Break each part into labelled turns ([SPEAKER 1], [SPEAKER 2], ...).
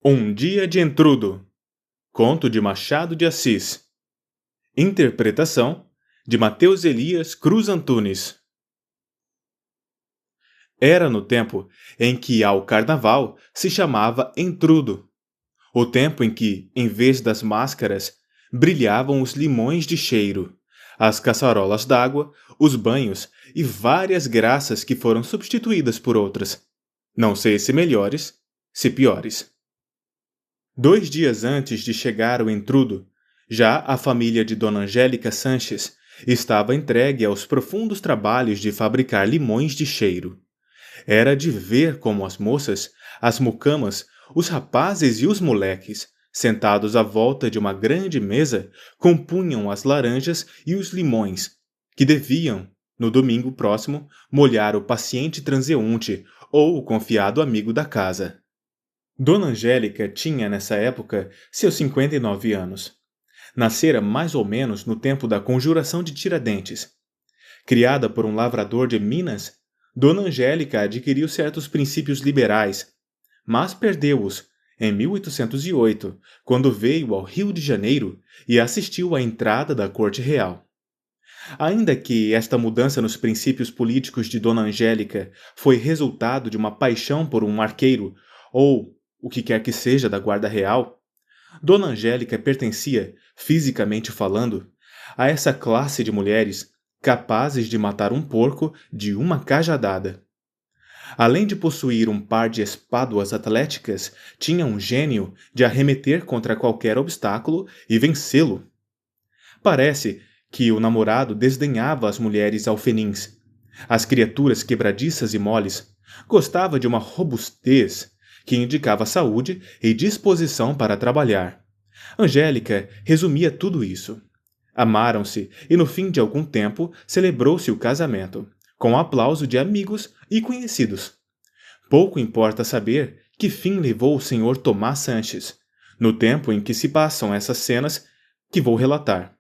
[SPEAKER 1] Um Dia de Entrudo, conto de Machado de Assis. Interpretação de Mateus Elias Cruz Antunes. Era no tempo em que ao carnaval se chamava entrudo, o tempo em que, em vez das máscaras, brilhavam os limões de cheiro, as caçarolas d'água, os banhos e várias graças que foram substituídas por outras, não sei se melhores, se piores. 2 dias antes de chegar o entrudo, já a família de Dona Angélica Sanches estava entregue aos profundos trabalhos de fabricar limões de cheiro. Era de ver como as moças, as mucamas, os rapazes e os moleques, sentados à volta de uma grande mesa, compunham as laranjas e os limões, que deviam, no domingo próximo, molhar o paciente transeunte ou o confiado amigo da casa. Dona Angélica tinha, nessa época, seus 59 anos. Nascera mais ou menos no tempo da Conjuração de Tiradentes. Criada por um lavrador de Minas, Dona Angélica adquiriu certos princípios liberais, mas perdeu-os em 1808, quando veio ao Rio de Janeiro e assistiu à entrada da Corte Real. Ainda que esta mudança nos princípios políticos de Dona Angélica foi resultado de uma paixão por um arqueiro ou o que quer que seja da Guarda Real, Dona Angélica pertencia, fisicamente falando, a essa classe de mulheres capazes de matar um porco de uma cajadada. Além de possuir um par de espáduas atléticas, tinha um gênio de arremeter contra qualquer obstáculo e vencê-lo. Parece que o namorado desdenhava as mulheres alfenins, as criaturas quebradiças e moles, gostava de uma robustez que indicava saúde e disposição para trabalhar. Angélica resumia tudo isso. Amaram-se e no fim de algum tempo celebrou-se o casamento, com aplauso de amigos e conhecidos. Pouco importa saber que fim levou o Sr. Tomás Sanches, no tempo em que se passam essas cenas que vou relatar.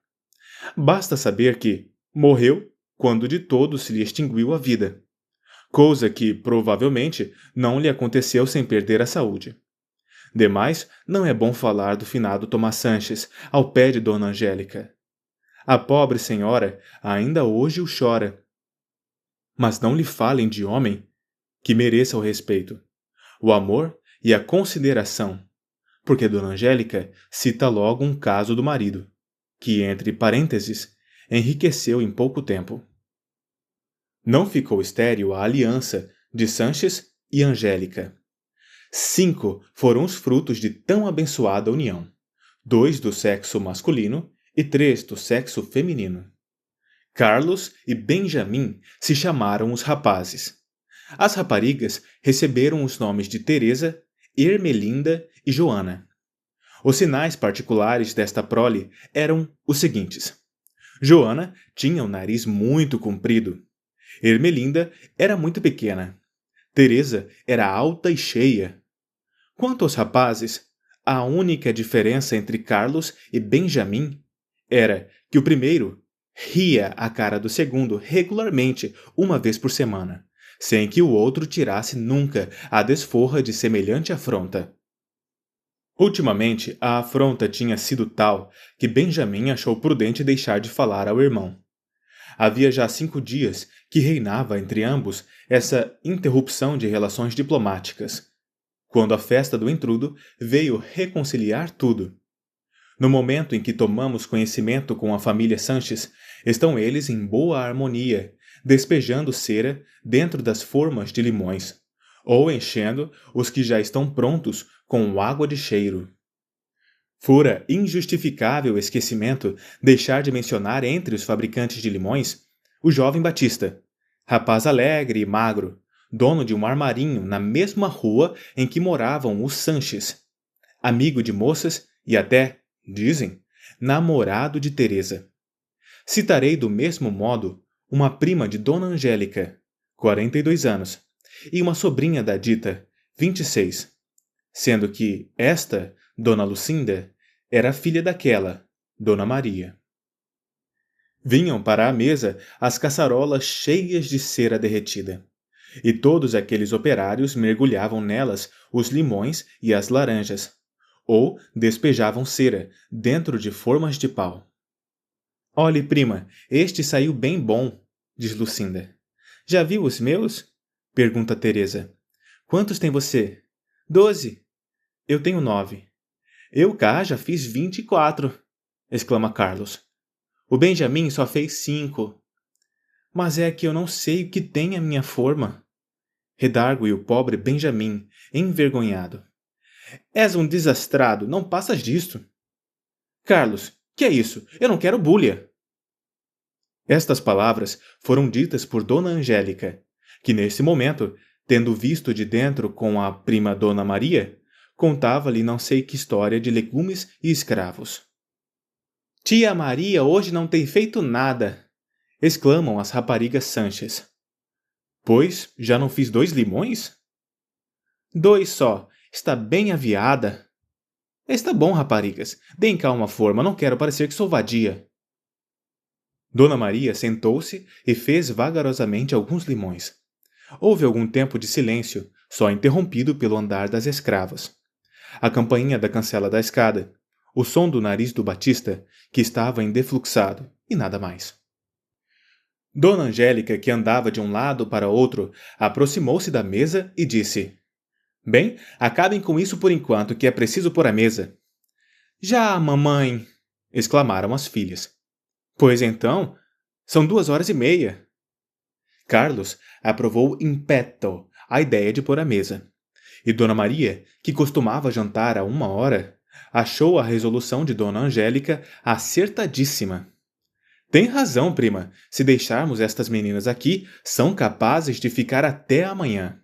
[SPEAKER 1] Basta saber que morreu quando de todo se lhe extinguiu a vida, coisa que, provavelmente, não lhe aconteceu sem perder a saúde. Demais, não é bom falar do finado Tomás Sanches ao pé de Dona Angélica. A pobre senhora ainda hoje o chora. Mas não lhe falem de homem que mereça o respeito, o amor e a consideração, porque Dona Angélica cita logo um caso do marido, que, entre parênteses, enriqueceu em pouco tempo. Não ficou estéril a aliança de Sanches e Angélica. 5 foram os frutos de tão abençoada união, 2 do sexo masculino e 3 do sexo feminino. Carlos e Benjamin se chamaram os rapazes. As raparigas receberam os nomes de Teresa, Ermelinda e Joana. Os sinais particulares desta prole eram os seguintes. Joana tinha o nariz muito comprido. Ermelinda era muito pequena. Teresa era alta e cheia. Quanto aos rapazes, a única diferença entre Carlos e Benjamin era que o primeiro ria a cara do segundo regularmente, uma vez por semana, sem que o outro tirasse nunca a desforra de semelhante afronta. Ultimamente, a afronta tinha sido tal que Benjamin achou prudente deixar de falar ao irmão. Havia já 5 dias que reinava entre ambos essa interrupção de relações diplomáticas, quando a festa do entrudo veio reconciliar tudo. No momento em que tomamos conhecimento com a família Sanches, estão eles em boa harmonia, despejando cera dentro das formas de limões, ou enchendo os que já estão prontos com água de cheiro. Fora injustificável esquecimento deixar de mencionar entre os fabricantes de limões o jovem Batista, rapaz alegre e magro, dono de um armarinho na mesma rua em que moravam os Sanches, amigo de moças e até, dizem, namorado de Teresa. Citarei do mesmo modo uma prima de Dona Angélica, 42 anos, e uma sobrinha da dita, 26, sendo que esta, Dona Lucinda, era filha daquela, Dona Maria. Vinham para a mesa as caçarolas cheias de cera derretida, e todos aqueles operários mergulhavam nelas os limões e as laranjas, ou despejavam cera dentro de formas de pau. Olhe, prima, este saiu bem bom, diz Lucinda. Já viu os meus? Pergunta Teresa. Quantos tem você? 12. Eu tenho 9. Eu cá já fiz 24, exclama Carlos. O Benjamin só fez 5. Mas é que eu não sei o que tem a minha forma. Redargue o pobre Benjamin, envergonhado. És um desastrado, não passas disto. Carlos, que é isso? Eu não quero búlia. Estas palavras foram ditas por Dona Angélica, que nesse momento, tendo visto de dentro com a prima Dona Maria, contava-lhe não sei que história de legumes e escravos. Tia Maria hoje não tem feito nada, exclamam as raparigas Sanches. Pois, já não fiz 2 limões? 2 só, está bem aviada. Está bom, raparigas, deem cá uma forma, não quero parecer que sou vadia. Dona Maria sentou-se e fez vagarosamente alguns limões. Houve algum tempo de silêncio, só interrompido pelo andar das escravas. A campainha da cancela da escada, o som do nariz do Batista, que estava endefluxado, e nada mais. Dona Angélica, que andava de um lado para outro, aproximou-se da mesa e disse: Bem, acabem com isso por enquanto, que é preciso pôr a mesa. Já, mamãe! Exclamaram as filhas. Pois então, são 2h30. Carlos aprovou in petto a ideia de pôr a mesa. E Dona Maria, que costumava jantar a 1h, achou a resolução de Dona Angélica acertadíssima. Tem razão, prima. Se deixarmos estas meninas aqui, são capazes de ficar até amanhã.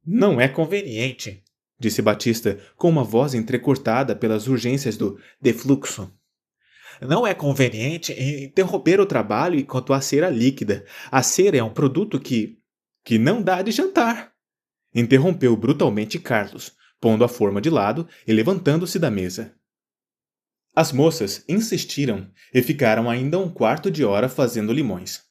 [SPEAKER 1] Não é conveniente, disse Batista com uma voz entrecortada pelas urgências do defluxo. Não é conveniente interromper o trabalho enquanto há cera líquida. A cera é um produto que não dá de jantar. Interrompeu brutalmente Carlos, pondo a forma de lado e levantando-se da mesa. As moças insistiram e ficaram ainda 1/4 de hora fazendo limões.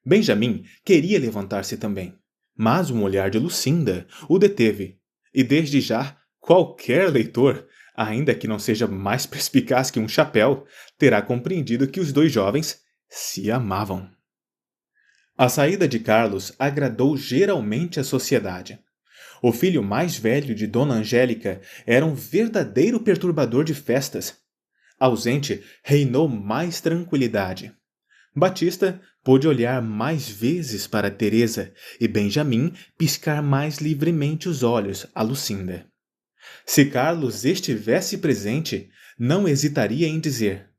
[SPEAKER 1] Benjamin queria levantar-se também, mas um olhar de Lucinda o deteve, e desde já qualquer leitor, ainda que não seja mais perspicaz que um chapéu, terá compreendido que os 2 jovens se amavam. A saída de Carlos agradou geralmente a sociedade. O filho mais velho de Dona Angélica era um verdadeiro perturbador de festas. Ausente, reinou mais tranquilidade. Batista pôde olhar mais vezes para Teresa e Benjamin piscar mais livremente os olhos a Lucinda. Se Carlos estivesse presente, não hesitaria em dizer: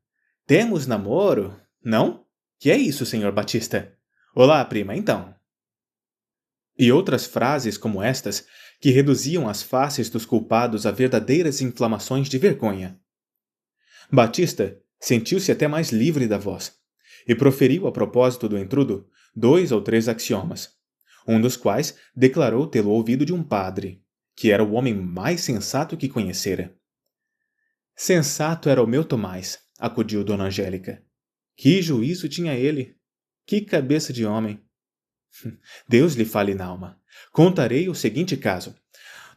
[SPEAKER 1] Temos namoro? Não? Que é isso, senhor Batista? Olá, prima, então. E outras frases como estas, que reduziam as faces dos culpados a verdadeiras inflamações de vergonha. Batista sentiu-se até mais livre da voz, e proferiu a propósito do intrudo 2 ou 3 axiomas, um dos quais declarou tê-lo ouvido de um padre, que era o homem mais sensato que conhecera. Sensato era o meu Tomás, acudiu Dona Angélica. Que juízo tinha ele! Que cabeça de homem! Deus lhe fale na alma. Contarei o seguinte caso.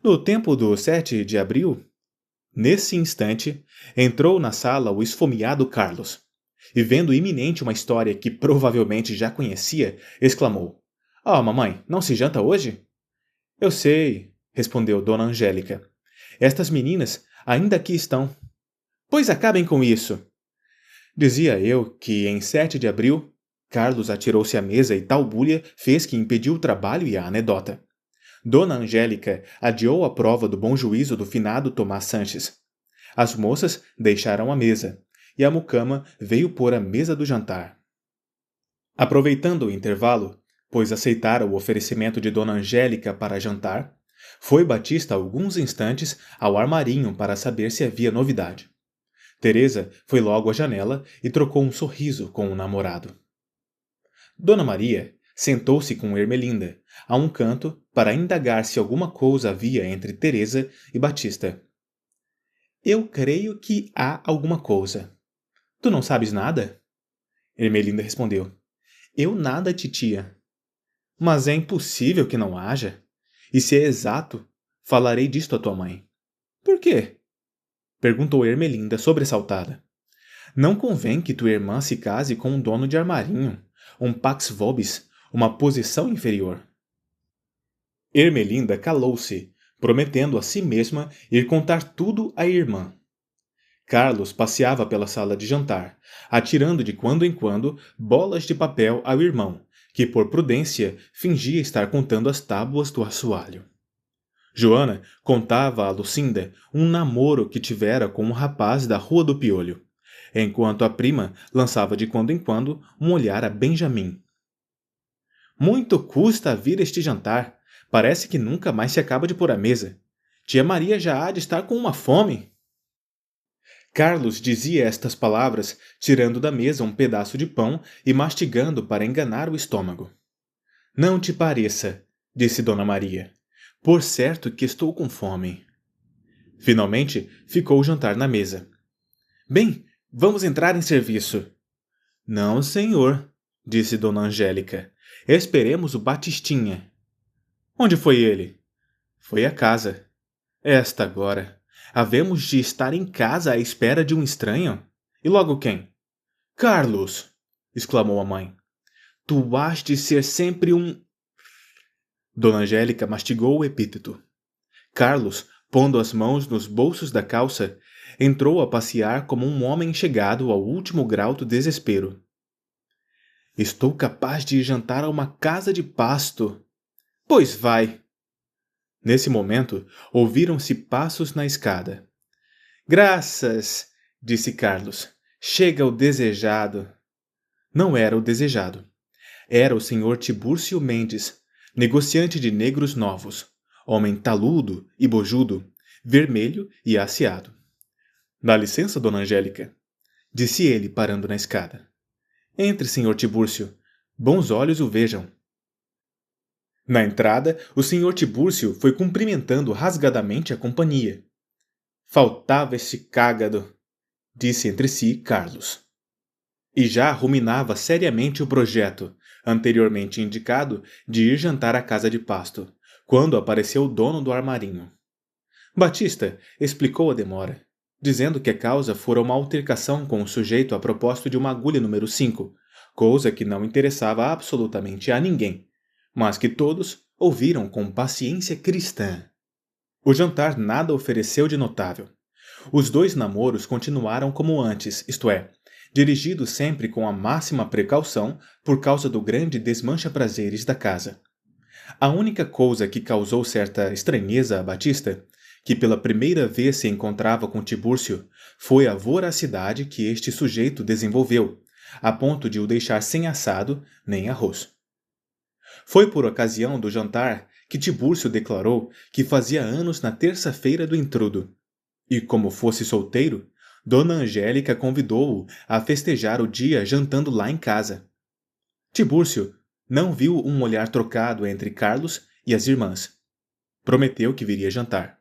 [SPEAKER 1] No tempo do 7 de abril, nesse instante, entrou na sala o esfomeado Carlos, e vendo iminente uma história que provavelmente já conhecia, exclamou: mamãe, não se janta hoje? Eu sei, respondeu Dona Angélica. Estas meninas ainda aqui estão. Pois acabem com isso. Dizia eu que, em 7 de abril, Carlos atirou-se à mesa e tal bulha fez que impediu o trabalho e a anedota. Dona Angélica adiou a prova do bom juízo do finado Tomás Sanches. As moças deixaram a mesa, e a mucama veio pôr a mesa do jantar. Aproveitando o intervalo, pois aceitara o oferecimento de Dona Angélica para jantar, foi Batista alguns instantes ao armarinho para saber se havia novidade. Teresa foi logo à janela e trocou um sorriso com o namorado. Dona Maria sentou-se com Ermelinda, a um canto, para indagar se alguma coisa havia entre Teresa e Batista. Eu creio que há alguma coisa. Tu não sabes nada? Ermelinda respondeu. Eu nada, titia. Mas é impossível que não haja. E se é exato, falarei disto à tua mãe. Por quê? Perguntou Ermelinda, sobressaltada. Não convém que tua irmã se case com um dono de armarinho, um pax vobis, uma posição inferior. Ermelinda calou-se, prometendo a si mesma ir contar tudo à irmã. Carlos passeava pela sala de jantar, atirando de quando em quando bolas de papel ao irmão, que por prudência fingia estar contando as tábuas do assoalho. Joana contava a Lucinda um namoro que tivera com um rapaz da Rua do Piolho, enquanto a prima lançava de quando em quando um olhar a Benjamin. Muito custa vir este jantar. Parece que nunca mais se acaba de pôr à mesa. Tia Maria já há de estar com uma fome. Carlos dizia estas palavras, tirando da mesa um pedaço de pão e mastigando para enganar o estômago. Não te pareça, disse Dona Maria. Por certo que estou com fome. Finalmente ficou o jantar na mesa. Bem, vamos entrar em serviço. Não, senhor, disse Dona Angélica. Esperemos o Batistinha. Onde foi ele? Foi à casa. Esta agora. Havemos de estar em casa à espera de um estranho? E logo quem? Carlos! Exclamou a mãe. Tu has de ser sempre um... Dona Angélica mastigou o epíteto. Carlos, pondo as mãos nos bolsos da calça, entrou a passear como um homem chegado ao último grau do desespero. Estou capaz de ir jantar a uma casa de pasto. Pois vai! Nesse momento, ouviram-se passos na escada. Graças! Disse Carlos. Chega o desejado. Não era o desejado. Era o senhor Tibúrcio Mendes, negociante de negros novos, homem taludo e bojudo, vermelho e asseado. Dá licença, dona Angélica, disse ele, parando na escada. Entre, senhor Tibúrcio. Bons olhos o vejam. Na entrada, o senhor Tibúrcio foi cumprimentando rasgadamente a companhia. Faltava este cágado, disse entre si Carlos. E já ruminava seriamente o projeto, anteriormente indicado, de ir jantar à casa de pasto, quando apareceu o dono do armarinho. Batista explicou a demora, dizendo que a causa fora uma altercação com o sujeito a propósito de uma agulha número 5, coisa que não interessava absolutamente a ninguém, mas que todos ouviram com paciência cristã. O jantar nada ofereceu de notável. Os dois namoros continuaram como antes, isto é, dirigidos sempre com a máxima precaução por causa do grande desmancha-prazeres da casa. A única coisa que causou certa estranheza a Batista, que pela primeira vez se encontrava com Tibúrcio, foi a voracidade que este sujeito desenvolveu, a ponto de o deixar sem assado nem arroz. Foi por ocasião do jantar que Tibúrcio declarou que fazia anos na terça-feira do intrudo. E como fosse solteiro, Dona Angélica convidou-o a festejar o dia jantando lá em casa. Tibúrcio não viu um olhar trocado entre Carlos e as irmãs. Prometeu que viria jantar.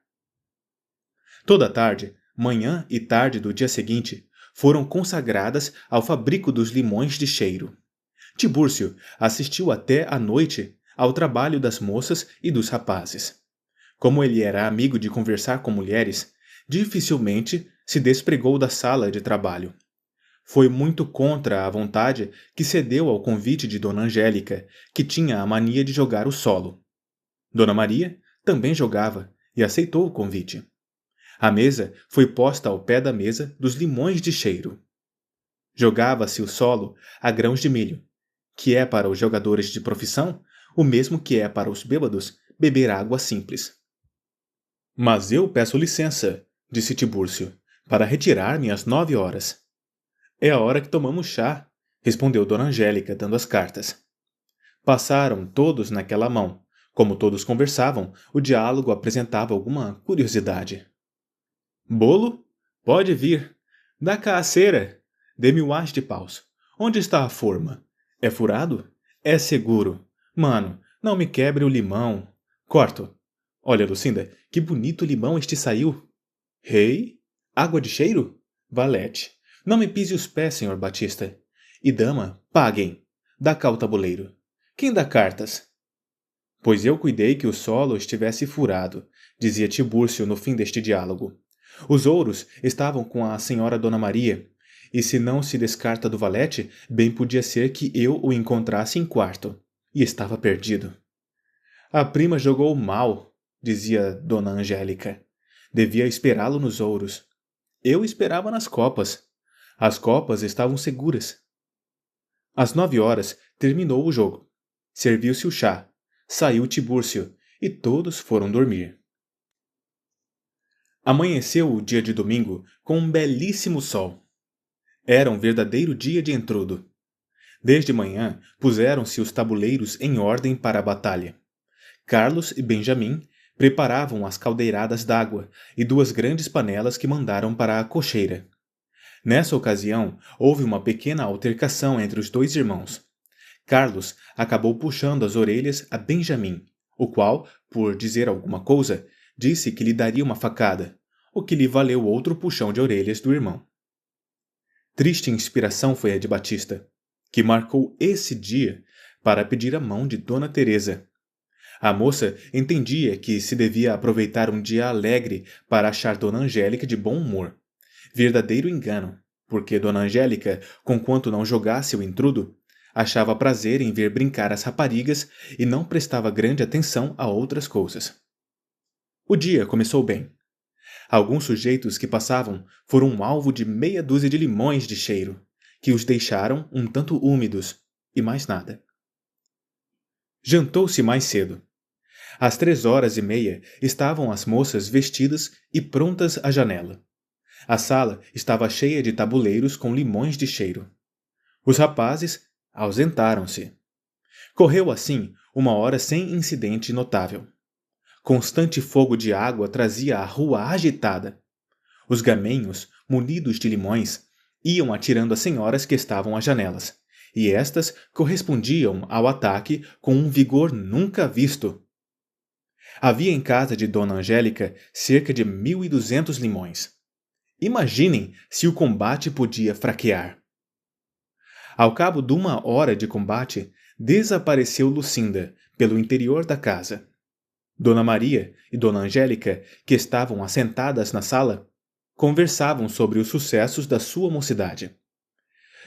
[SPEAKER 1] Toda a tarde, manhã e tarde do dia seguinte, foram consagradas ao fabrico dos limões de cheiro. Tibúrcio assistiu até à noite ao trabalho das moças e dos rapazes. Como ele era amigo de conversar com mulheres, dificilmente se despregou da sala de trabalho. Foi muito contra a vontade que cedeu ao convite de Dona Angélica, que tinha a mania de jogar o solo. Dona Maria também jogava e aceitou o convite. A mesa foi posta ao pé da mesa dos limões de cheiro. Jogava-se o solo a grãos de milho, que é para os jogadores de profissão o mesmo que é para os bêbados beber água simples. Mas eu peço licença, disse Tibúrcio, para retirar-me às 9 horas. É a hora que tomamos chá, respondeu Dona Angélica, dando as cartas. Passaram todos naquela mão. Como todos conversavam, o diálogo apresentava alguma curiosidade. Bolo? Pode vir. Dá cá a cera. Dê-me o haz de paus. Onde está a forma? É furado? É seguro. Mano, não me quebre o limão. Corto. Olha, Lucinda, que bonito limão este saiu. Rei? Água de cheiro? Valete. Não me pise os pés, senhor Batista. E dama, paguem. Dá cá o tabuleiro. Quem dá cartas? Pois eu cuidei que o solo estivesse furado, dizia Tibúrcio no fim deste diálogo. Os ouros estavam com a senhora Dona Maria, e se não se descarta do valete, bem podia ser que eu o encontrasse em quarto. E estava perdido. A prima jogou mal, dizia Dona Angélica. Devia esperá-lo nos ouros. Eu esperava nas copas. As copas estavam seguras. Às 9 horas terminou o jogo. Serviu-se o chá. Saiu Tibúrcio, e todos foram dormir. Amanheceu o dia de domingo com um belíssimo sol. Era um verdadeiro dia de entrudo. Desde manhã puseram-se os tabuleiros em ordem para a batalha. Carlos e Benjamim preparavam as caldeiradas d'água e 2 grandes panelas que mandaram para a cocheira. Nessa ocasião, houve uma pequena altercação entre os 2 irmãos. Carlos acabou puxando as orelhas a Benjamim, o qual, por dizer alguma coisa, disse que lhe daria uma facada, o que lhe valeu outro puxão de orelhas do irmão. Triste inspiração foi a de Batista, que marcou esse dia para pedir a mão de Dona Teresa. A moça entendia que se devia aproveitar um dia alegre para achar Dona Angélica de bom humor. Verdadeiro engano, porque Dona Angélica, conquanto não jogasse o intrudo, achava prazer em ver brincar as raparigas e não prestava grande atenção a outras coisas. O dia começou bem. Alguns sujeitos que passavam foram um alvo de meia dúzia de limões de cheiro, que os deixaram um tanto úmidos, e mais nada. Jantou-se mais cedo. Às 3h30 estavam as moças vestidas e prontas à janela. A sala estava cheia de tabuleiros com limões de cheiro. Os rapazes ausentaram-se. Correu assim 1 hora sem incidente notável. Constante fogo de água trazia a rua agitada. Os gamenhos, munidos de limões, iam atirando às senhoras que estavam às janelas, e estas correspondiam ao ataque com um vigor nunca visto. Havia em casa de Dona Angélica cerca de 1.200 limões. Imaginem se o combate podia fraquear. Ao cabo de 1 hora de combate, desapareceu Lucinda pelo interior da casa. Dona Maria e Dona Angélica, que estavam assentadas na sala, conversavam sobre os sucessos da sua mocidade.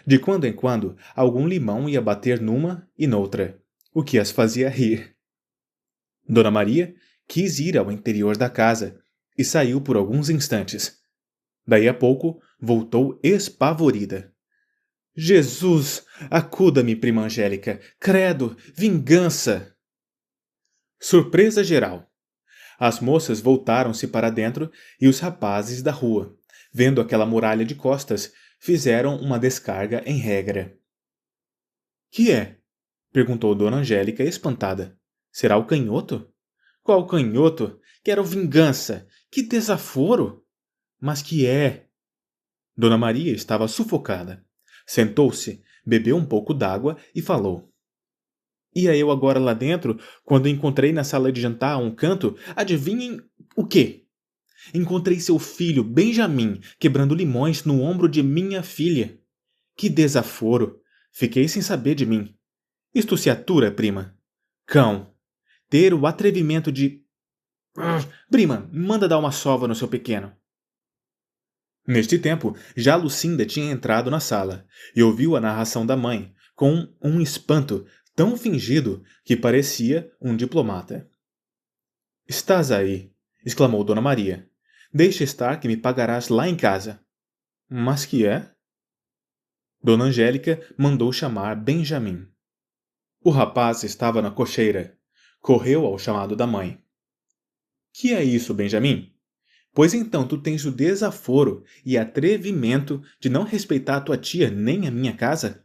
[SPEAKER 1] De quando em quando, algum limão ia bater numa e noutra, o que as fazia rir. Dona Maria quis ir ao interior da casa e saiu por alguns instantes. Daí a pouco, voltou espavorida. Jesus, acuda-me, prima Angélica. Credo, vingança! Surpresa geral. As moças voltaram-se para dentro e os rapazes da rua, vendo aquela muralha de costas, fizeram uma descarga em regra. Que é? Perguntou Dona Angélica espantada. Será o canhoto? Qual canhoto? Quero vingança! Que desaforo! Mas que é? Dona Maria estava sufocada. Sentou-se, bebeu um pouco d'água e falou. Ia eu agora lá dentro, quando encontrei na sala de jantar a um canto, adivinhem o quê? Encontrei seu filho, Benjamim, quebrando limões no ombro de minha filha. Que desaforo! Fiquei sem saber de mim. Isto se atura, prima? Cão! Ter o atrevimento de... Prima, manda dar uma sova no seu pequeno. Neste tempo, já Lucinda tinha entrado na sala e ouviu a narração da mãe, com um espanto tão fingido que parecia um diplomata. Estás aí, exclamou Dona Maria. Deixa estar que me pagarás lá em casa. Mas que é? Dona Angélica mandou chamar Benjamim. O rapaz estava na cocheira. Correu ao chamado da mãe. Que é isso, Benjamim? Pois então tu tens o desaforo e atrevimento de não respeitar a tua tia nem a minha casa?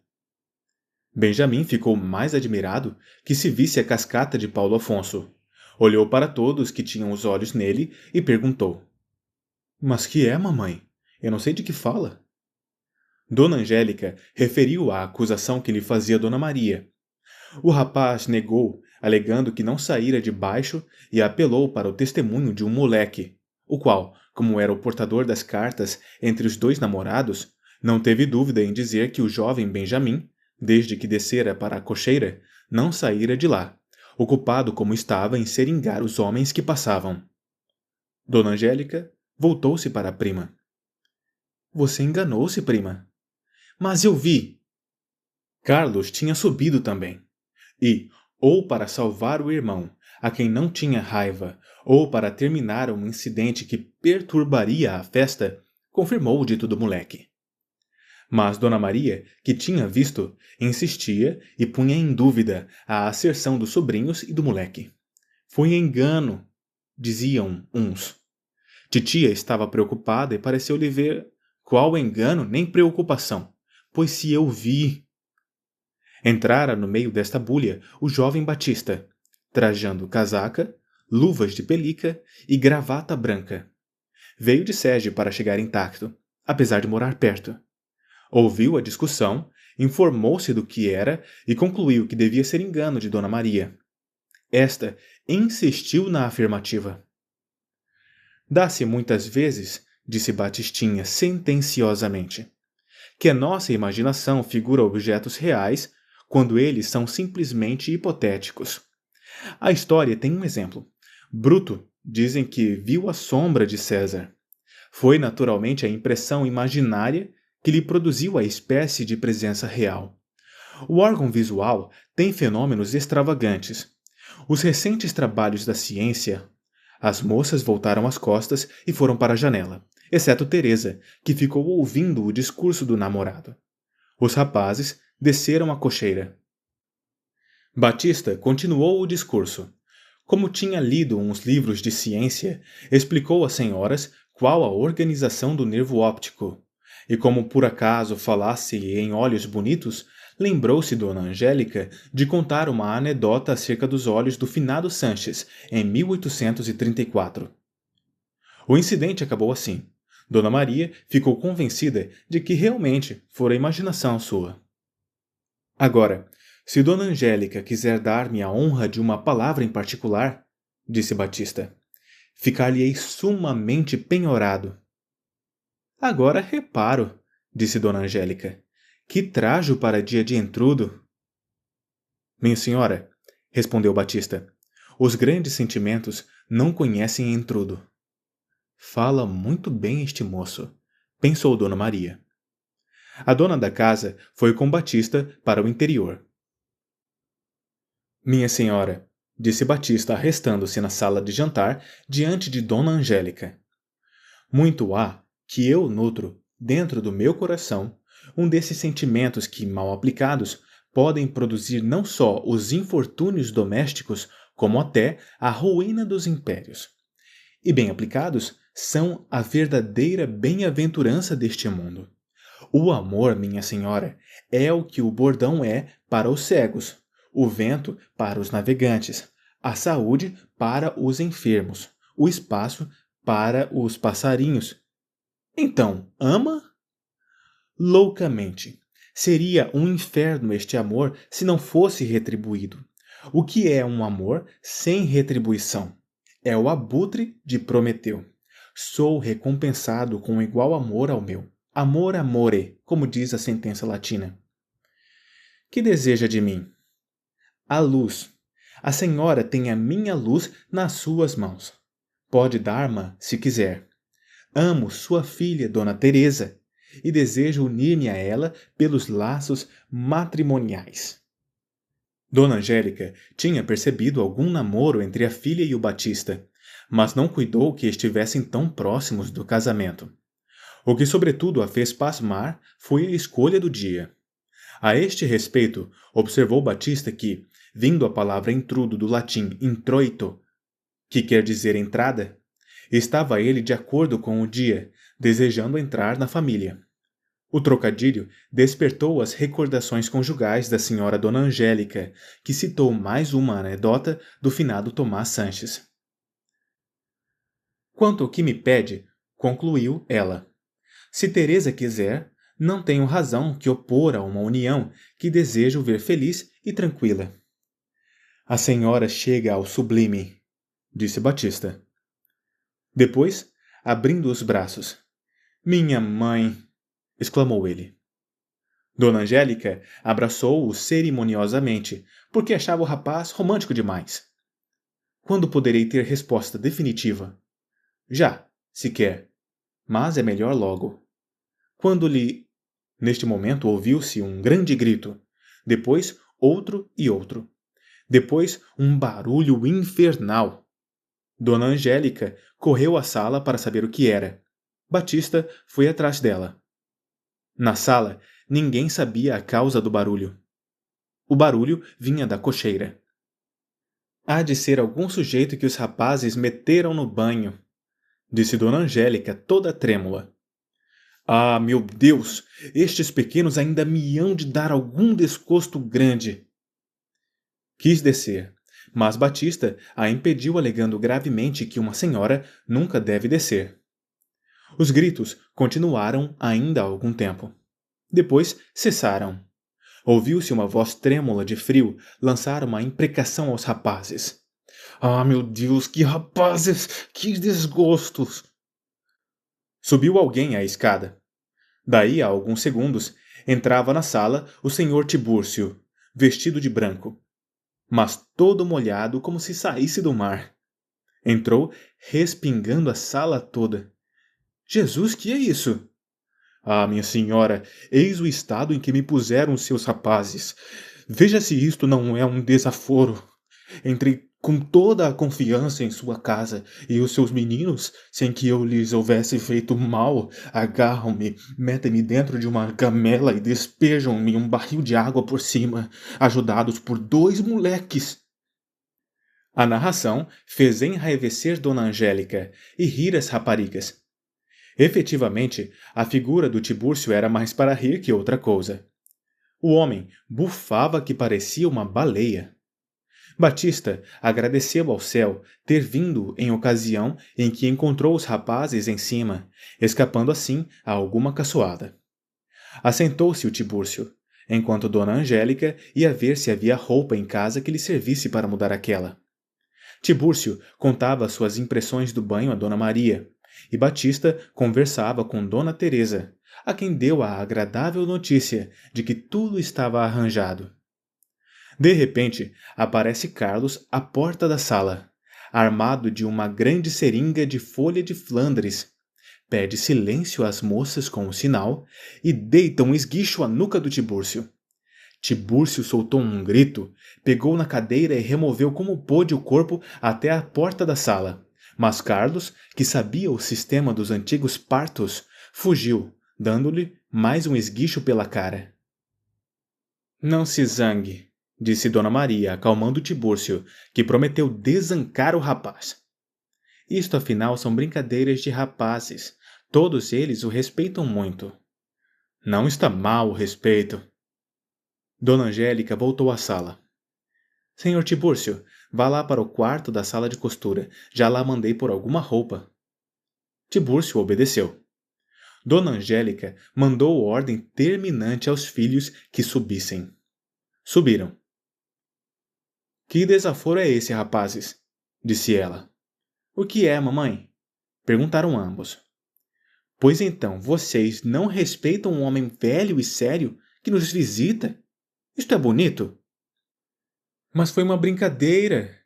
[SPEAKER 1] Benjamim ficou mais admirado que se visse a cascata de Paulo Afonso. Olhou para todos que tinham os olhos nele e perguntou. Mas que é, mamãe? Eu não sei de que fala. Dona Angélica referiu a acusação que lhe fazia Dona Maria. O rapaz negou, alegando que não saíra de baixo e apelou para o testemunho de um moleque, o qual, como era o portador das cartas entre os 2 namorados, não teve dúvida em dizer que o jovem Benjamim, desde que descera para a cocheira, não saíra de lá, ocupado como estava em seringar os homens que passavam. Dona Angélica voltou-se para a prima. Você enganou-se, prima. Mas eu vi. Carlos tinha subido também. E, ou para salvar o irmão, a quem não tinha raiva, ou para terminar um incidente que perturbaria a festa, confirmou o dito do moleque. Mas Dona Maria, que tinha visto, insistia e punha em dúvida a asserção dos sobrinhos e do moleque. Foi engano, diziam uns. Titia estava preocupada e pareceu-lhe ver qual engano nem preocupação, pois se eu vi... Entrara no meio desta bulha o jovem Batista, trajando casaca, luvas de pelica e gravata branca. Veio de Sege para chegar intacto, apesar de morar perto. Ouviu a discussão, informou-se do que era e concluiu que devia ser engano de Dona Maria. Esta insistiu na afirmativa. Dá-se muitas vezes, disse Batistinha sentenciosamente, que a nossa imaginação figura objetos reais quando eles são simplesmente hipotéticos. A história tem um exemplo. Bruto dizem que viu a sombra de César. Foi naturalmente a impressão imaginária que lhe produziu a espécie de presença real. O órgão visual tem fenômenos extravagantes. Os recentes trabalhos da ciência... As moças voltaram as costas e foram para a janela, exceto Teresa, que ficou ouvindo o discurso do namorado. Os rapazes desceram a cocheira. Batista continuou o discurso. Como tinha lido uns livros de ciência, explicou às senhoras qual a organização do nervo óptico. E como por acaso falasse em olhos bonitos, lembrou-se Dona Angélica de contar uma anedota acerca dos olhos do finado Sanches, em 1834. O incidente acabou assim. Dona Maria ficou convencida de que realmente fora imaginação sua. Agora, se Dona Angélica quiser dar-me a honra de uma palavra em particular, disse Batista, ficar-lhe-ei sumamente penhorado. Agora reparo, disse Dona Angélica. Que trajo para dia de entrudo! Minha senhora, respondeu Batista, os grandes sentimentos não conhecem entrudo. Fala muito bem este moço, pensou Dona Maria. A dona da casa foi com Batista para o interior. Minha senhora, disse Batista arrestando-se na sala de jantar diante de Dona Angélica. Muito há que eu nutro, dentro do meu coração, um desses sentimentos que, mal aplicados, podem produzir não só os infortúnios domésticos, como até a ruína dos impérios. E bem aplicados, são a verdadeira bem-aventurança deste mundo. O amor, minha senhora, é o que o bordão é para os cegos, o vento para os navegantes, a saúde para os enfermos, o espaço para os passarinhos. Então, ama? Loucamente. Seria um inferno este amor se não fosse retribuído. O que é um amor sem retribuição? É o abutre de Prometeu. Sou recompensado com igual amor ao meu. Amor amore, como diz a sentença latina. Que deseja de mim? A luz. A senhora tem a minha luz nas suas mãos. Pode dar-ma se quiser. Amo sua filha, Dona Teresa, e desejo unir-me a ela pelos laços matrimoniais. Dona Angélica tinha percebido algum namoro entre a filha e o Batista, mas não cuidou que estivessem tão próximos do casamento. O que sobretudo a fez pasmar foi a escolha do dia. A este respeito, observou Batista que, vindo a palavra intrudo do latim introito, que quer dizer entrada, estava ele de acordo com o dia, desejando entrar na família. O trocadilho despertou as recordações conjugais da senhora Dona Angélica, que citou mais uma anedota do finado Tomás Sanches. Quanto ao que me pede, concluiu ela, se Teresa quiser, não tenho razão que opor a uma união que desejo ver feliz e tranquila. A senhora chega ao sublime, disse Batista. Depois, abrindo os braços, minha mãe! Exclamou ele. Dona Angélica abraçou-o cerimoniosamente, porque achava o rapaz romântico demais. Quando poderei ter resposta definitiva? Já, se quer, mas é melhor logo. Quando lhe... Neste momento ouviu-se um grande grito, depois outro e outro. Depois um barulho infernal. Dona Angélica correu à sala para saber o que era. Batista foi atrás dela. Na sala, ninguém sabia a causa do barulho. O barulho vinha da cocheira. Há de ser algum sujeito que os rapazes meteram no banho, disse Dona Angélica, toda trêmula. Ah, meu Deus! Estes pequenos ainda me hão de dar algum desgosto grande. Quis descer, mas Batista a impediu alegando gravemente que uma senhora nunca deve descer. Os gritos continuaram ainda há algum tempo. Depois cessaram. Ouviu-se uma voz trêmula de frio lançar uma imprecação aos rapazes. Ah, meu Deus, que rapazes! Que desgostos! Subiu alguém à escada. Daí a alguns segundos, entrava na sala o senhor Tibúrcio, vestido de branco, mas todo molhado como se saísse do mar. Entrou respingando a sala toda. Jesus, que é isso? Ah, minha senhora, eis o estado em que me puseram os seus rapazes. Veja se isto não é um desaforo. Entrei com toda a confiança em sua casa, e os seus meninos, sem que eu lhes houvesse feito mal, agarram-me, metem-me dentro de uma gamela e despejam-me um barril de água por cima, ajudados por 2 moleques. A narração fez enraivecer Dona Angélica e rir as raparigas. Efetivamente, a figura do Tibúrcio era mais para rir que outra coisa. O homem bufava que parecia uma baleia. Batista agradeceu ao céu ter vindo em ocasião em que encontrou os rapazes em cima, escapando assim a alguma caçoada. Assentou-se o Tibúrcio, enquanto Dona Angélica ia ver se havia roupa em casa que lhe servisse para mudar aquela. Tibúrcio contava suas impressões do banho a Dona Maria, e Batista conversava com Dona Teresa, a quem deu a agradável notícia de que tudo estava arranjado. De repente, aparece Carlos à porta da sala, armado de uma grande seringa de folha de Flandres. Pede silêncio às moças com o sinal e deita um esguicho à nuca do Tibúrcio. Tibúrcio soltou um grito, pegou na cadeira e removeu como pôde o corpo até a porta da sala. Mas Carlos, que sabia o sistema dos antigos partos, fugiu, dando-lhe mais um esguicho pela cara. Não se zangue, disse Dona Maria, acalmando Tibúrcio, que prometeu desancar o rapaz. Isto afinal são brincadeiras de rapazes. Todos eles o respeitam muito. Não está mal o respeito. Dona Angélica voltou à sala. Senhor Tibúrcio, vá lá para o quarto da sala de costura. Já lá mandei por alguma roupa. Tibúrcio obedeceu. Dona Angélica mandou ordem terminante aos filhos que subissem. Subiram. Que desaforo é esse, rapazes? Disse ela. O que é, mamãe? Perguntaram ambos. Pois então, vocês não respeitam um homem velho e sério que nos visita? Isto é bonito? Mas foi uma brincadeira.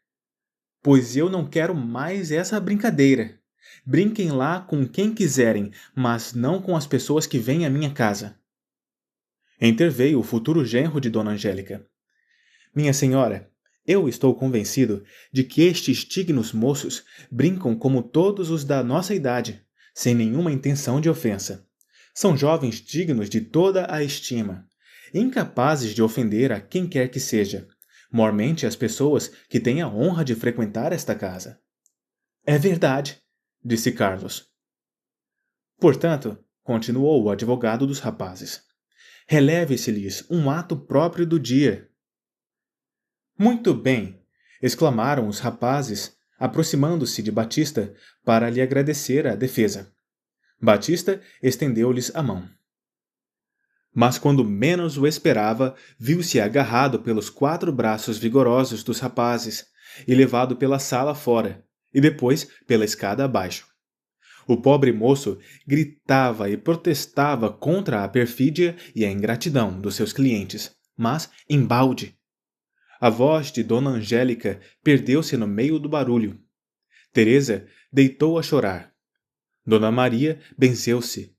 [SPEAKER 1] Pois eu não quero mais essa brincadeira. Brinquem lá com quem quiserem, mas não com as pessoas que vêm à minha casa. Interveio o futuro genro de Dona Angélica. Minha senhora, eu estou convencido de que estes dignos moços brincam como todos os da nossa idade, sem nenhuma intenção de ofensa. São jovens dignos de toda a estima, incapazes de ofender a quem quer que seja, mormente as pessoas que têm a honra de frequentar esta casa. É verdade, disse Carlos. Portanto, continuou o advogado dos rapazes, releve-se-lhes um ato próprio do dia. Muito bem, exclamaram os rapazes, aproximando-se de Batista para lhe agradecer a defesa. Batista estendeu-lhes a mão. Mas quando menos o esperava, viu-se agarrado pelos 4 braços vigorosos dos rapazes e levado pela sala fora, e depois pela escada abaixo. O pobre moço gritava e protestava contra a perfídia e a ingratidão dos seus clientes, mas embalde. A voz de Dona Angélica perdeu-se no meio do barulho. Teresa deitou a chorar. Dona Maria benzeu-se.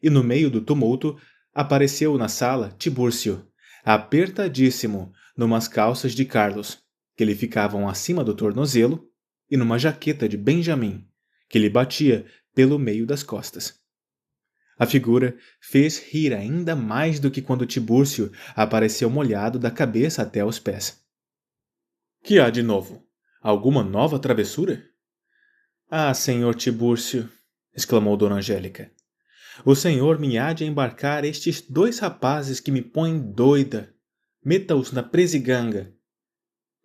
[SPEAKER 1] E no meio do tumulto apareceu na sala Tibúrcio, apertadíssimo numas calças de Carlos, que lhe ficavam acima do tornozelo, e numa jaqueta de Benjamim, que lhe batia pelo meio das costas. A figura fez rir ainda mais do que quando Tibúrcio apareceu molhado da cabeça até aos pés. Que há de novo? Alguma nova travessura? Ah, senhor Tibúrcio, exclamou Dona Angélica, o senhor me há de embarcar estes 2 rapazes que me põem doida. Meta-os na presiganga.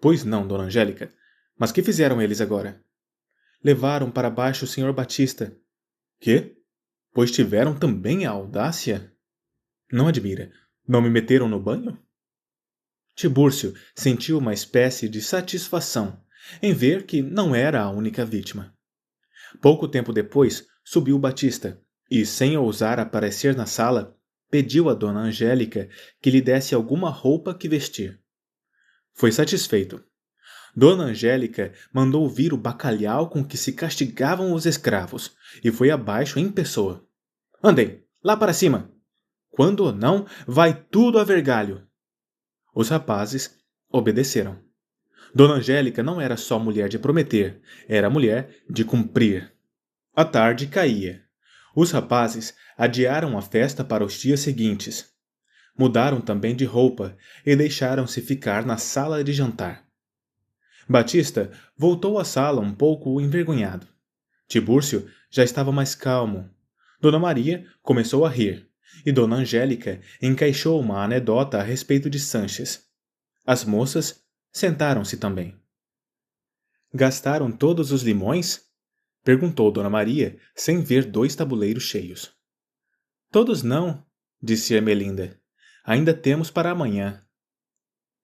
[SPEAKER 1] Pois não, Dona Angélica, mas que fizeram eles agora? Levaram para baixo o senhor Batista. Quê? Pois tiveram também a audácia? Não admira. Não me meteram no banho? Tibúrcio sentiu uma espécie de satisfação em ver que não era a única vítima. Pouco tempo depois, subiu Batista e, sem ousar aparecer na sala, pediu a Dona Angélica que lhe desse alguma roupa que vestir. Foi satisfeito. Dona Angélica mandou vir o bacalhau com que se castigavam os escravos e foi abaixo em pessoa. Andem, lá para cima! Quando não, vai tudo a vergalho! Os rapazes obedeceram. Dona Angélica não era só mulher de prometer, era mulher de cumprir. A tarde caía. Os rapazes adiaram a festa para os dias seguintes. Mudaram também de roupa e deixaram-se ficar na sala de jantar. Batista voltou à sala um pouco envergonhado. Tibúrcio já estava mais calmo. Dona Maria começou a rir, e Dona Angélica encaixou uma anedota a respeito de Sanches. As moças sentaram-se também. Gastaram todos os limões? Perguntou Dona Maria, sem ver 2 tabuleiros cheios. Todos não, disse Ermelinda. Ainda temos para amanhã.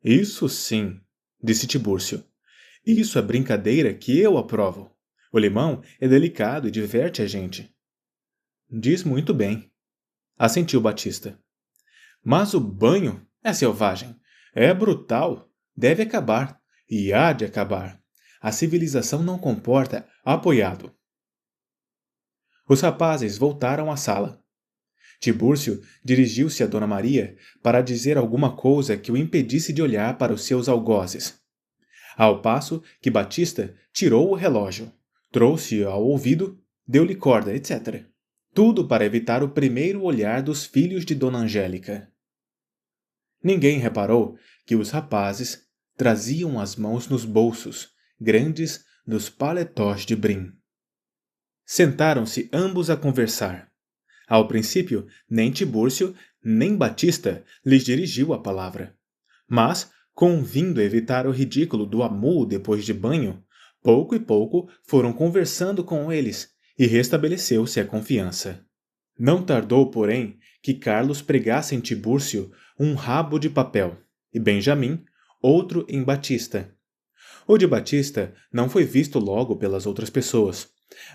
[SPEAKER 1] Isso sim, disse Tibúrcio. Isso é brincadeira que eu aprovo. O limão é delicado e diverte a gente. Diz muito bem, assentiu Batista. Mas o banho é selvagem, é brutal, deve acabar, e há de acabar. A civilização não comporta apoiado. Os rapazes voltaram à sala. Tibúrcio dirigiu-se a Dona Maria para dizer alguma coisa que o impedisse de olhar para os seus algozes. Ao passo que Batista tirou o relógio, trouxe-o ao ouvido, deu-lhe corda, etc. Tudo para evitar o primeiro olhar dos filhos de Dona Angélica. Ninguém reparou que os rapazes traziam as mãos nos bolsos grandes dos paletós de brim. Sentaram-se ambos a conversar. Ao princípio, nem Tibúrcio, nem Batista lhes dirigiu a palavra. Mas, convindo evitar o ridículo do amu depois de banho, pouco e pouco foram conversando com eles e restabeleceu-se a confiança. Não tardou, porém, que Carlos pregasse em Tibúrcio um rabo de papel, e Benjamim outro em Batista. O de Batista não foi visto logo pelas outras pessoas,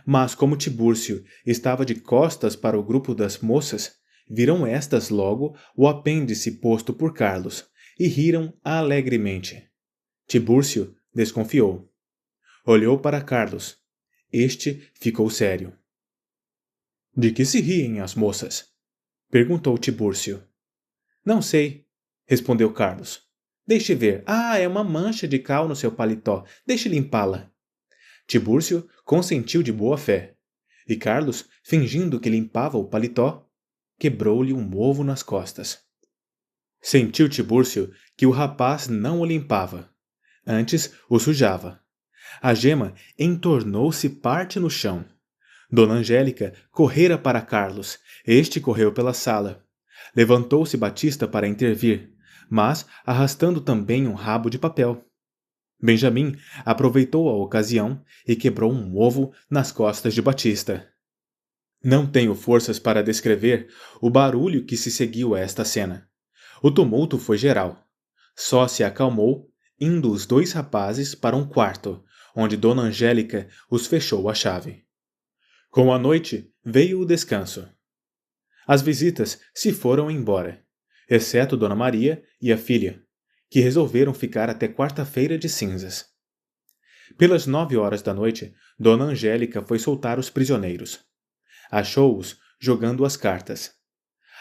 [SPEAKER 1] mas como Tibúrcio estava de costas para o grupo das moças, viram estas logo o apêndice posto por Carlos e riram alegremente. Tibúrcio desconfiou. Olhou para Carlos. Este ficou sério. De que se riem as moças? Perguntou Tibúrcio. Não sei, respondeu Carlos. Deixe ver. Ah, é uma mancha de cal no seu paletó. Deixe limpá-la. Tibúrcio consentiu de boa fé. E Carlos, fingindo que limpava o paletó, quebrou-lhe um ovo nas costas. Sentiu Tibúrcio que o rapaz não o limpava. Antes o sujava. A gema entornou-se parte no chão. Dona Angélica correra para Carlos. Este correu pela sala. Levantou-se Batista para intervir, mas arrastando também um rabo de papel. Benjamim aproveitou a ocasião e quebrou um ovo nas costas de Batista. Não tenho forças para descrever o barulho que se seguiu a esta cena. O tumulto foi geral. Só se acalmou indo os 2 rapazes para um quarto, onde Dona Angélica os fechou a chave. Com a noite veio o descanso. As visitas se foram embora, exceto Dona Maria e a filha, que resolveram ficar até quarta-feira de cinzas. Pelas 9 horas da noite, Dona Angélica foi soltar os prisioneiros. Achou-os jogando as cartas.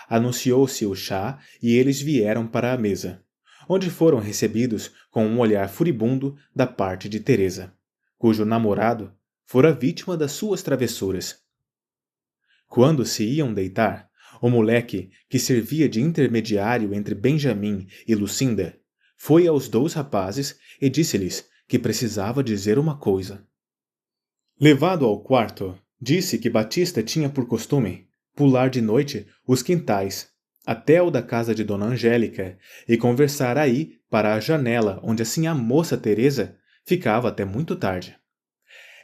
[SPEAKER 1] Anunciou-se o chá e eles vieram para a mesa, onde foram recebidos com um olhar furibundo da parte de Teresa, cujo namorado fora vítima das suas travessuras. Quando se iam deitar, o moleque, que servia de intermediário entre Benjamim e Lucinda, foi aos 2 rapazes e disse-lhes que precisava dizer uma coisa. Levado ao quarto, disse que Batista tinha por costume pular de noite os quintais, até o da casa de Dona Angélica, e conversar aí para a janela onde assim a moça Teresa ficava até muito tarde.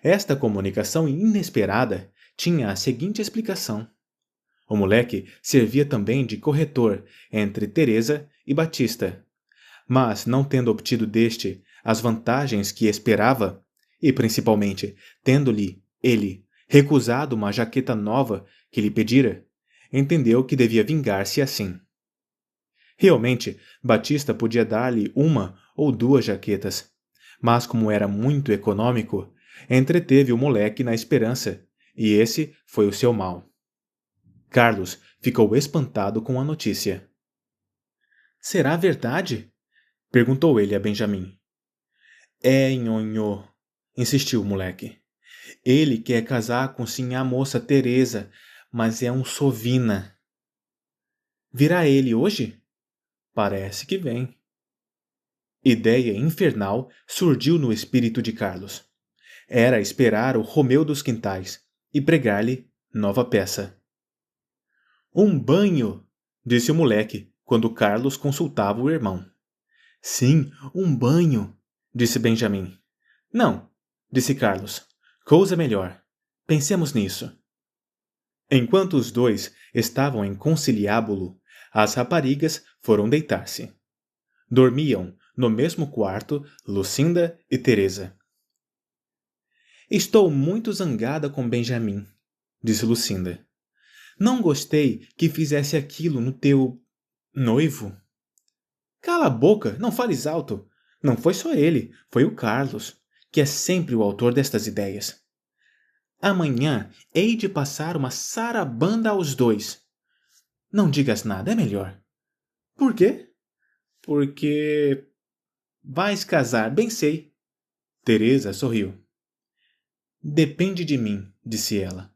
[SPEAKER 1] Esta comunicação inesperada tinha a seguinte explicação. O moleque servia também de corretor entre Teresa e Batista, mas não tendo obtido deste as vantagens que esperava, e principalmente tendo-lhe ele recusado uma jaqueta nova que lhe pedira, entendeu que devia vingar-se assim. Realmente, Batista podia dar-lhe 1 ou 2 jaquetas, mas como era muito econômico, entreteve o moleque na esperança, e esse foi o seu mal. Carlos ficou espantado com a notícia. Será verdade? Perguntou ele a Benjamim. É, nhonhô, insistiu o moleque. Ele quer casar com sinhá moça Teresa, mas é um sovina. Virá ele hoje? Parece que vem. Ideia infernal surgiu no espírito de Carlos. Era esperar o Romeu dos Quintais e pregar-lhe nova peça. Um banho, disse o moleque, quando Carlos consultava o irmão. Sim, um banho, disse Benjamim. Não, disse Carlos. Coisa melhor. Pensemos nisso. Enquanto os dois estavam em conciliábulo, as raparigas foram deitar-se. Dormiam no mesmo quarto Lucinda e Teresa. Estou muito zangada com Benjamim, disse Lucinda. Não gostei que fizesse aquilo no teu noivo. Cala a boca, não fales alto. Não foi só ele, foi o Carlos, que é sempre o autor destas ideias. Amanhã hei de passar uma sarabanda aos dois. Não digas nada, é melhor. Por quê? Porque vais casar, bem sei. Teresa sorriu. Depende de mim, disse ela.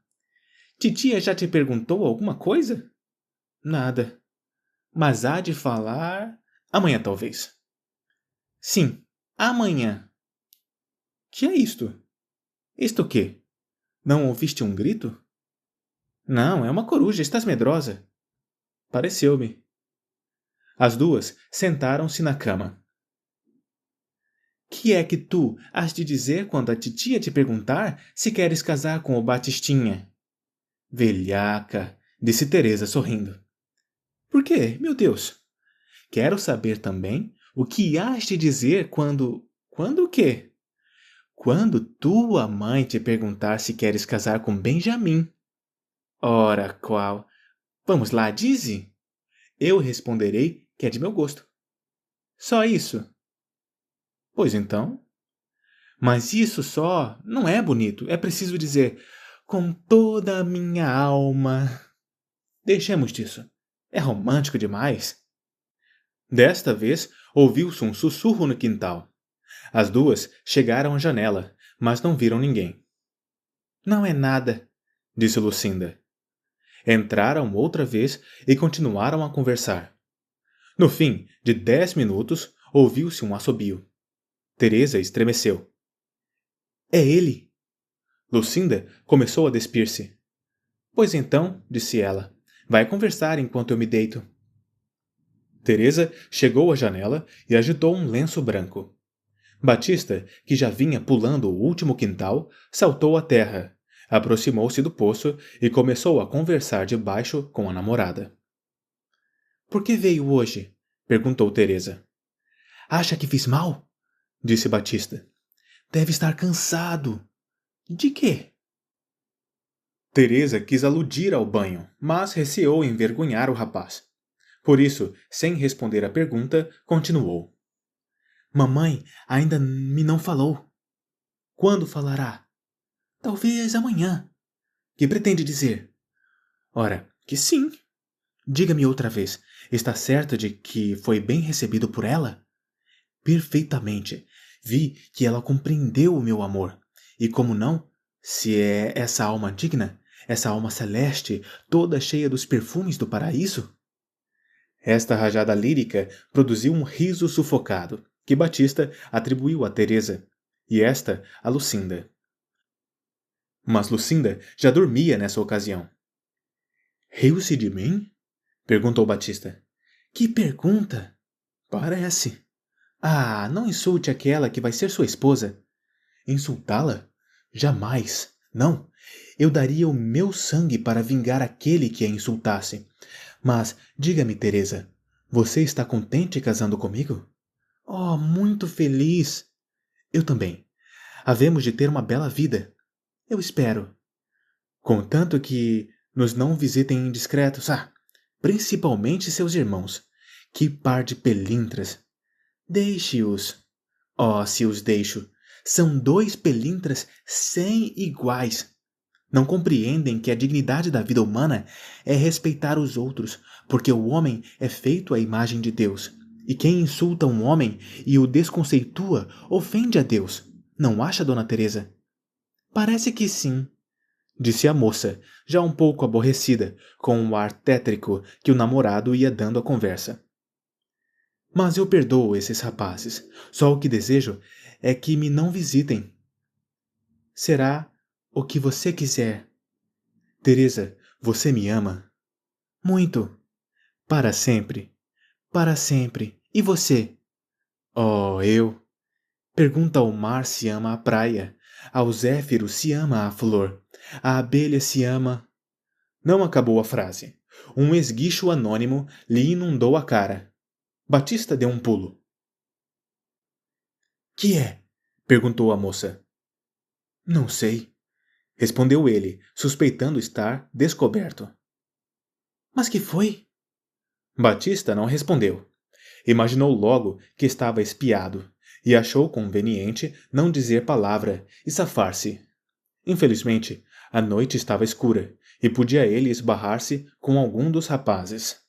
[SPEAKER 1] Titia já te perguntou alguma coisa? Nada. Mas há de falar amanhã, talvez. Sim, amanhã. Que é isto? Isto o quê? Não ouviste um grito? Não, é uma coruja, estás medrosa. Pareceu-me. As duas sentaram-se na cama. Que é que tu has de dizer quando a titia te perguntar se queres casar com o Batistinha? Velhaca, disse Teresa sorrindo. Por quê, meu Deus? Quero saber também o que has de dizer quando... Quando o quê? Quando tua mãe te perguntar se queres casar com Benjamim. Ora, qual? Vamos lá, dize. Eu responderei que é de meu gosto. Só isso? Pois então. Mas isso só não é bonito. É preciso dizer com toda a minha alma. Deixemos disso. É romântico demais. Desta vez, ouviu-se um sussurro no quintal. As duas chegaram à janela, mas não viram ninguém. Não é nada, disse Lucinda. Entraram outra vez e continuaram a conversar. No fim de 10 minutos, ouviu-se um assobio. Teresa estremeceu. É ele! Lucinda começou a despir-se. Pois então, disse ela, vai conversar enquanto eu me deito. Teresa chegou à janela e agitou um lenço branco. Batista, que já vinha pulando o último quintal, saltou à terra, aproximou-se do poço e começou a conversar de baixo com a namorada. Por que veio hoje? Perguntou Teresa. Acha que fiz mal? Disse Batista. Deve estar cansado. De quê? Teresa quis aludir ao banho, mas receou envergonhar o rapaz. Por isso, sem responder à pergunta, continuou. Mamãe ainda me não falou. Quando falará? Talvez amanhã. Que pretende dizer? Ora, que sim. Diga-me outra vez, está certa de que foi bem recebido por ela? Perfeitamente. Vi que ela compreendeu o meu amor. E como não, se é essa alma digna, essa alma celeste, toda cheia dos perfumes do paraíso? Esta rajada lírica produziu um riso sufocado, que Batista atribuiu a Teresa, e esta a Lucinda. Mas Lucinda já dormia nessa ocasião. Riu-se de mim? Perguntou Batista. Que pergunta? Parece. Ah, não insulte aquela que vai ser sua esposa. Insultá-la? Jamais. Não. Eu daria o meu sangue para vingar aquele que a insultasse. Mas, diga-me, Teresa, você está contente casando comigo? Oh, muito feliz. Eu também. Havemos de ter uma bela vida. Eu espero. Contanto que nos não visitem indiscretos. Ah, principalmente seus irmãos. Que par de pelintras. Deixe-os. Oh, se os deixo. São 2 pelintras sem iguais. Não compreendem que a dignidade da vida humana é respeitar os outros, porque o homem é feito à imagem de Deus. E quem insulta um homem e o desconceitua ofende a Deus. Não acha, Dona Teresa? Parece que sim, disse a moça, já um pouco aborrecida, com o ar tétrico que o namorado ia dando à conversa. Mas eu perdoo esses rapazes. Só o que desejo é que me não visitem. Será o que você quiser. Teresa, você me ama? Muito. Para sempre. Para sempre. E você? Oh, eu. Pergunta ao mar se ama a praia. Ao zéfiro se ama a flor. A abelha se ama. Não acabou a frase. Um esguicho anônimo lhe inundou a cara. Batista deu um pulo. Que é? Perguntou a moça. Não sei, respondeu ele, suspeitando estar descoberto. Mas que foi? Batista não respondeu. Imaginou logo que estava espiado e achou conveniente não dizer palavra e safar-se. Infelizmente, a noite estava escura e podia ele esbarrar-se com algum dos rapazes.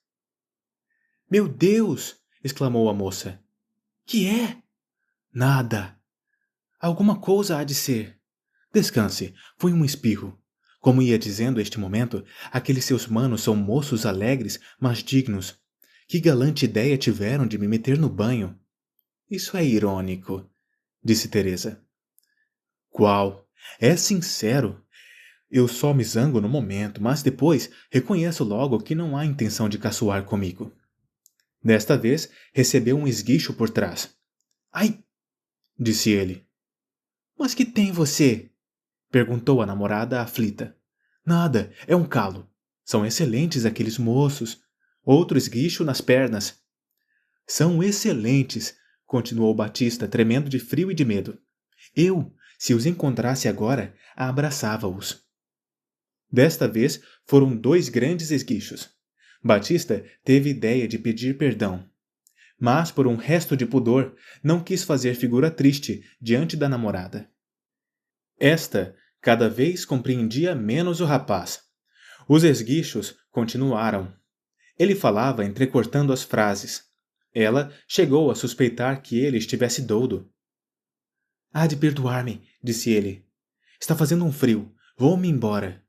[SPEAKER 1] Meu Deus! Exclamou a moça. Que é? Nada. Alguma coisa há de ser. Descanse, foi um espirro. Como ia dizendo este momento, aqueles seus manos são moços alegres, mas dignos. Que galante ideia tiveram de me meter no banho. Isso é irônico, disse Teresa. Qual? É sincero. Eu só me zango no momento, mas depois reconheço logo que não há intenção de caçoar comigo. Desta vez, recebeu um esguicho por trás. Ai! Disse ele. Mas que tem você? Perguntou a namorada aflita. Nada, é um calo. São excelentes aqueles moços. Outro esguicho nas pernas. São excelentes, continuou Batista, tremendo de frio e de medo. Eu, se os encontrasse agora, abraçava-os. Desta vez foram 2 grandes esguichos. Batista teve ideia de pedir perdão. Mas, por um resto de pudor, não quis fazer figura triste diante da namorada. Esta cada vez compreendia menos o rapaz. Os esguichos continuaram. Ele falava entrecortando as frases. Ela chegou a suspeitar que ele estivesse doudo. Há de perdoar-me, disse ele. Está fazendo um frio. Vou-me embora.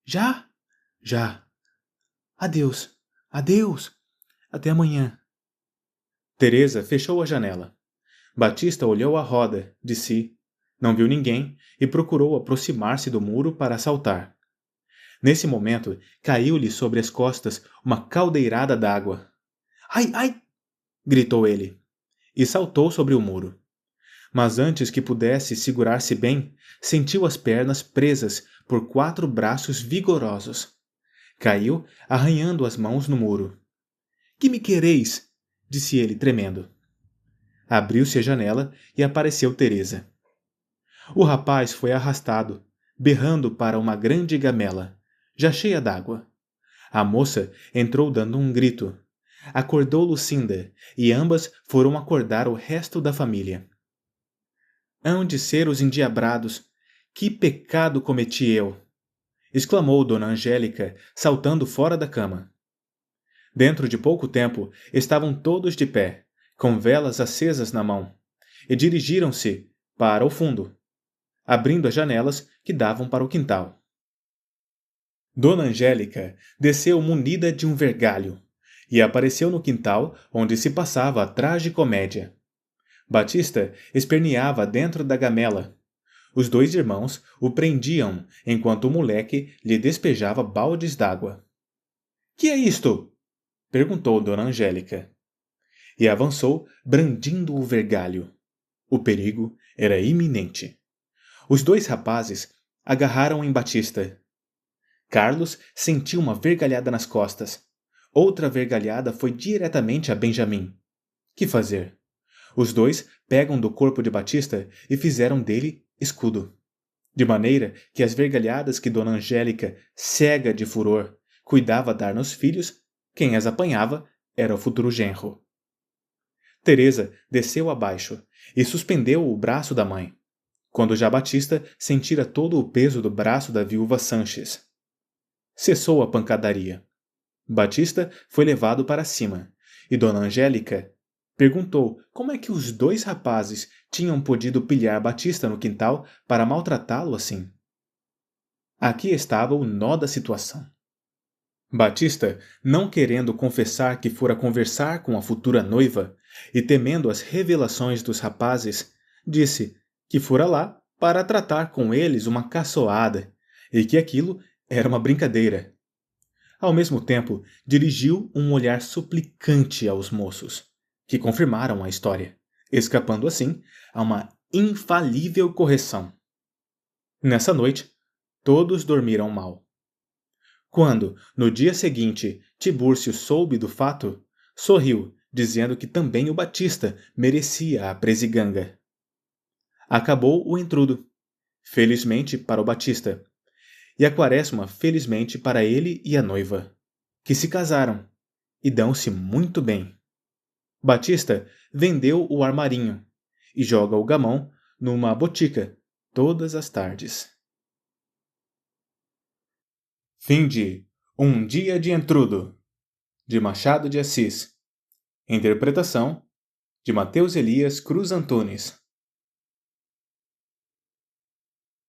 [SPEAKER 1] Já? Já. Adeus. Adeus. Até amanhã. Teresa fechou a janela. Batista olhou à roda, de si. Não viu ninguém e procurou aproximar-se do muro para saltar. Nesse momento, caiu-lhe sobre as costas uma caldeirada d'água. Ai, ai! Gritou ele, e saltou sobre o muro. Mas antes que pudesse segurar-se bem, sentiu as pernas presas por 4 braços vigorosos. Caiu, arranhando as mãos no muro. Que me quereis? Disse ele, tremendo. Abriu-se a janela e apareceu Teresa. O rapaz foi arrastado, berrando para uma grande gamela, já cheia d'água. A moça entrou dando um grito. Acordou Lucinda, e ambas foram acordar o resto da família. Hão de ser os endiabrados! Que pecado cometi eu! Exclamou Dona Angélica, saltando fora da cama. Dentro de pouco tempo, estavam todos de pé, com velas acesas na mão, e dirigiram-se para o fundo, abrindo as janelas que davam para o quintal. Dona Angélica desceu munida de um vergalho e apareceu no quintal onde se passava a tragicomédia. Batista esperneava dentro da gamela. Os dois irmãos o prendiam enquanto o moleque lhe despejava baldes d'água. — Que é isto? Perguntou Dona Angélica. E avançou brandindo o vergalho. O perigo era iminente. Os dois rapazes agarraram em Batista. Carlos sentiu uma vergalhada nas costas. Outra vergalhada foi diretamente a Benjamim. Que fazer? Os dois pegam do corpo de Batista e fizeram dele escudo. De maneira que as vergalhadas que Dona Angélica, cega de furor, cuidava dar nos filhos, quem as apanhava era o futuro genro. Teresa desceu abaixo e suspendeu o braço da mãe, quando já Batista sentira todo o peso do braço da viúva Sanches. Cessou a pancadaria. Batista foi levado para cima, e Dona Angélica perguntou como é que os dois rapazes tinham podido pilhar Batista no quintal para maltratá-lo assim. Aqui estava o nó da situação. Batista, não querendo confessar que fora conversar com a futura noiva e temendo as revelações dos rapazes, disse que fora lá para tratar com eles uma caçoada e que aquilo era uma brincadeira. Ao mesmo tempo, dirigiu um olhar suplicante aos moços, que confirmaram a história, escapando assim a uma infalível correção. Nessa noite, todos dormiram mal. Quando, no dia seguinte, Tibúrcio soube do fato, sorriu, dizendo que também o Batista merecia a presiganga. Acabou o intrudo, felizmente para o Batista, e a quaresma felizmente para ele e a noiva, que se casaram e dão-se muito bem. Batista vendeu o armarinho e joga o gamão numa botica todas as tardes. Fim de Um Dia de Entrudo, de Machado de Assis. Interpretação de Mateus Elias Cruz Antunes.